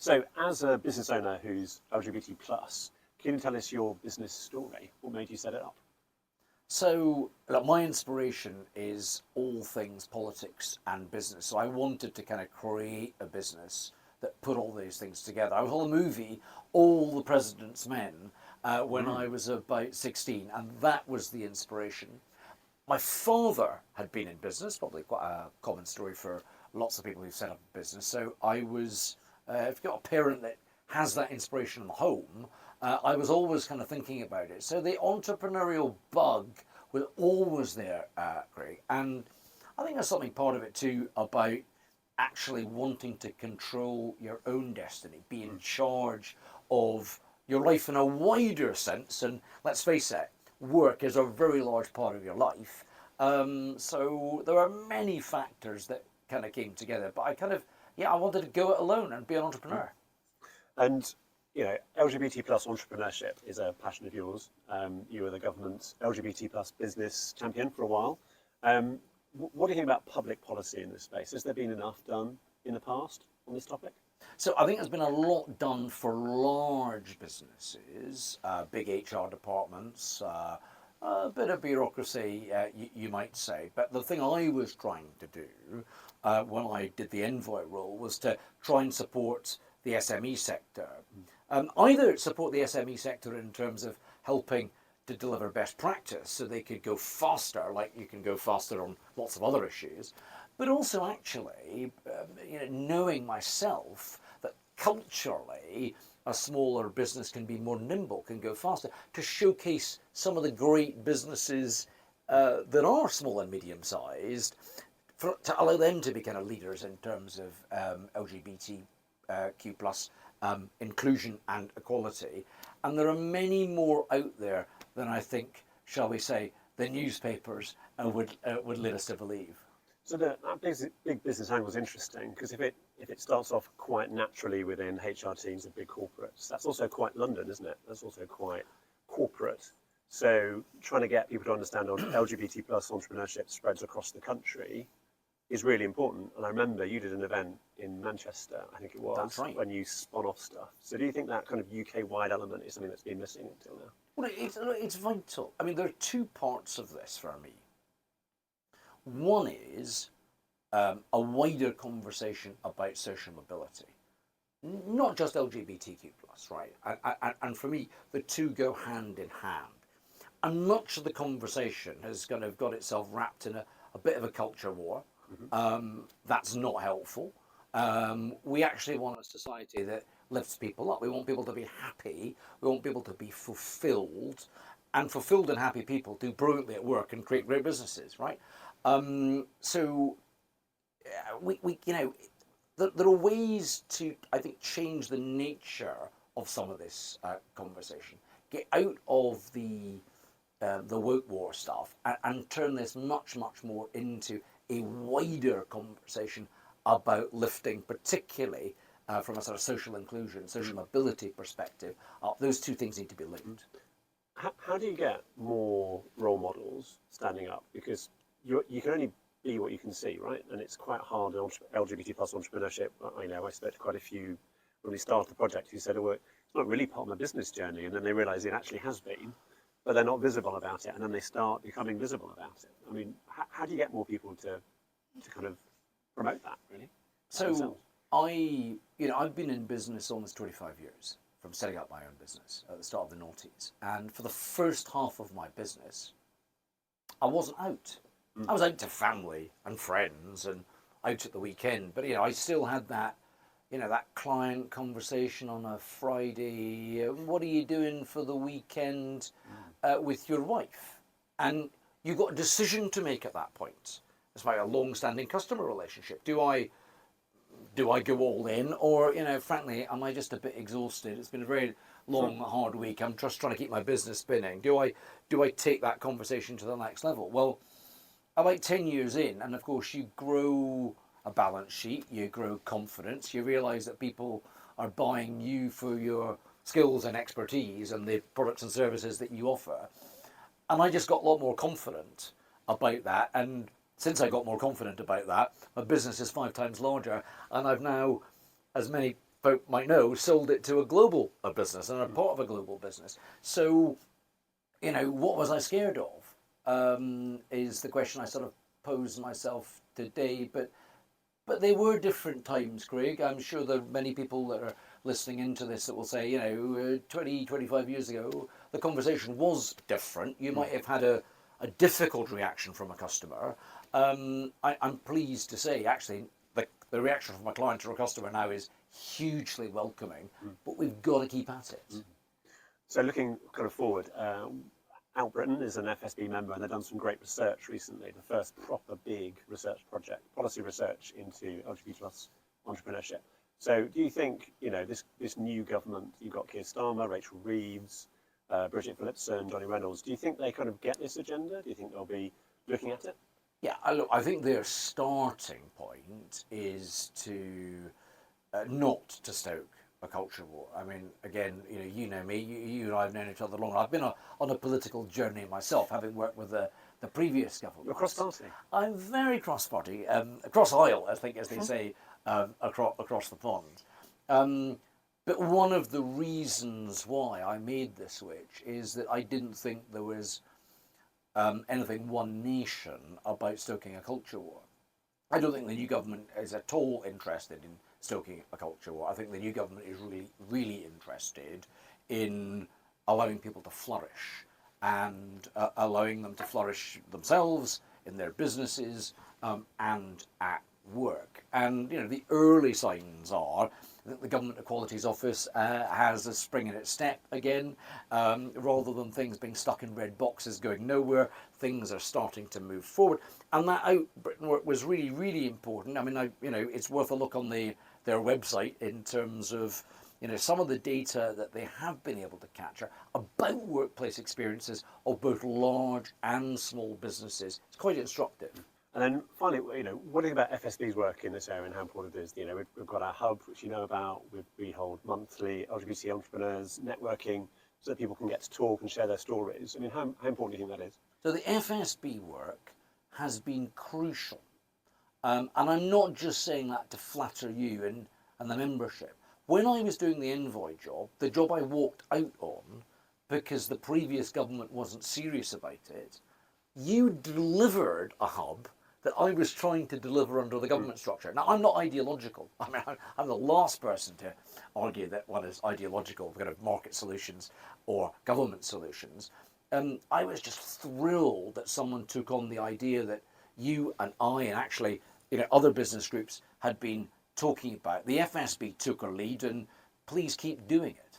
So, as a business owner who's LGBT plus, can you tell us your business story? What made you set it up? So, look, my inspiration is all things politics and business. So I wanted to kind of create a business that put all these things together. I saw the movie All the President's Men when I was about 16, and that was the inspiration. My father had been in business, probably quite a common story for lots of people who've set up a business. So I was, if you've got a parent that has that inspiration in the home, I was always kind of thinking about it. So the entrepreneurial bug was always there, Craig. And I think there's something part of it too about actually wanting to control your own destiny, be in charge of your life in a wider sense. And let's face it, work is a very large part of your life. So there are many factors that kind of came together. But I wanted to go it alone and be an entrepreneur. And LGBT plus entrepreneurship is a passion of yours. You were the government's LGBT plus business champion for a while. What do you think about public policy in this space? Has there been enough done in the past on this topic? So I think there's been a lot done for large businesses, big HR departments, a bit of bureaucracy, you might say. But the thing I was trying to do when I did the envoy role was to try and support the SME sector. Either support the SME sector in terms of helping to deliver best practice so they could go faster, like you can go faster on lots of other issues, but also actually knowing myself that culturally a smaller business can be more nimble, can go faster, to showcase some of the great businesses that are small and medium-sized, to allow them to be kind of leaders in terms of LGBTQ plus inclusion and equality. And there are many more out there than I think, shall we say, the newspapers would lead us to believe. So that big business angle is interesting, because if it starts off quite naturally within HR teams of big corporates, that's also quite London, isn't it? That's also quite corporate. So trying to get people to understand LGBT plus entrepreneurship spreads across the country is really important. And I remember you did an event in Manchester, I think it was, That's right. when you spun off stuff. So do you think that kind of UK-wide element is something that's been missing until now? Well, it's vital. I mean, there are two parts of this for me. One is a wider conversation about social mobility, not just LGBTQ plus, right? And for me, the two go hand in hand. And much of the conversation has kind of got itself wrapped in a bit of a culture war. That's not helpful. We actually want a society that lifts people up. We want people to be happy. We want people to be fulfilled. And fulfilled and happy people do brilliantly at work and create great businesses, right? So there are ways to, I think, change the nature of some of this conversation. Get out of the woke war stuff and turn this much, much more into a wider conversation about lifting, particularly from a sort of social inclusion, social mobility perspective. Those two things need to be linked. How do you get more role models standing up? Because you can only be what you can see, right? And it's quite hard in LGBT plus entrepreneurship. I know I spoke to quite a few when we started the project who said, oh, well, it's not really part of my business journey. And then they realize it actually has been, but they're not visible about it. And then they start becoming visible about it. I mean, how do you get more people to kind of promote that, really? So I've been in business almost 25 years, from setting up my own business at the start of the noughties. And for the first half of my business, I wasn't out. I was out to family and friends and out at the weekend. But, I still had that, that client conversation on a Friday. What are you doing for the weekend with your wife? And you've got a decision to make at that point. It's like a long-standing customer relationship. Do I go all in, or frankly, am I just a bit exhausted? It's been a very long, hard week. I'm just trying to keep my business spinning. Do I take that conversation to the next level? Well, about 10 years in, and of course you grow a balance sheet, you grow confidence, you realise that people are buying you for your skills and expertise and the products and services that you offer. And I just got a lot more confident about that, and since I got more confident about that, my business is 5 times larger, and I've now as many folk might know, sold it to a global business and a part of a global business. So, what was I scared of? Is the question I sort of posed myself today. But they were different times, Craig. I'm sure there are many people that are listening into this that will say, 20, 25 years ago, the conversation was different. You might have had a difficult reaction from a customer. I'm pleased to say, actually, the reaction from a client or a customer now is hugely welcoming, but we've got to keep at it. So looking kind of forward, Out Britain is an FSB member, and they've done some great research recently. The first proper big research project, policy research into LGBT plus entrepreneurship. So, do you think this new government? You've got Keir Starmer, Rachel Reeves, Bridget Phillipson, Johnny Reynolds. Do you think they kind of get this agenda? Do you think they'll be looking at it? Yeah, look, I think their starting point is to not to stoke a culture war. I mean, again, you know me, you and I have known each other long. I've been on a political journey myself, having worked with the previous government. You're cross-party. I'm very cross-party, cross-aisle, I think, as they say, across the pond. But one of the reasons why I made the switch is that I didn't think there was anything one nation about stoking a culture war. I don't think the new government is at all interested in stoking a culture war. I think the new government is really, really interested in allowing people to flourish and allowing them to flourish themselves in their businesses and at work. And the early signs are that the Government Equalities Office has a spring in its step again. Rather than things being stuck in red boxes going nowhere, things are starting to move forward. And that Out Britain work was really, really important. I mean, it's worth a look on their website in terms of some of the data that they have been able to capture about workplace experiences of both large and small businesses. It's quite instructive. And then finally, what do you think about FSB's work in this area and how important it is? We've got our hub, which you know about. We hold monthly LGBT entrepreneurs networking so that people can get to talk and share their stories. I mean, how important do you think that is? So the FSB work has been crucial. And I'm not just saying that to flatter you and the membership. When I was doing the envoy job, the job I walked out on, because the previous government wasn't serious about it, you delivered a hub that I was trying to deliver under the government structure. Now, I'm not ideological. I mean, I'm the last person to argue that one is ideological, kind of market solutions or government solutions. I was just thrilled that someone took on the idea that you and I and actually other business groups had been talking about. The FSB took a lead, and please keep doing it.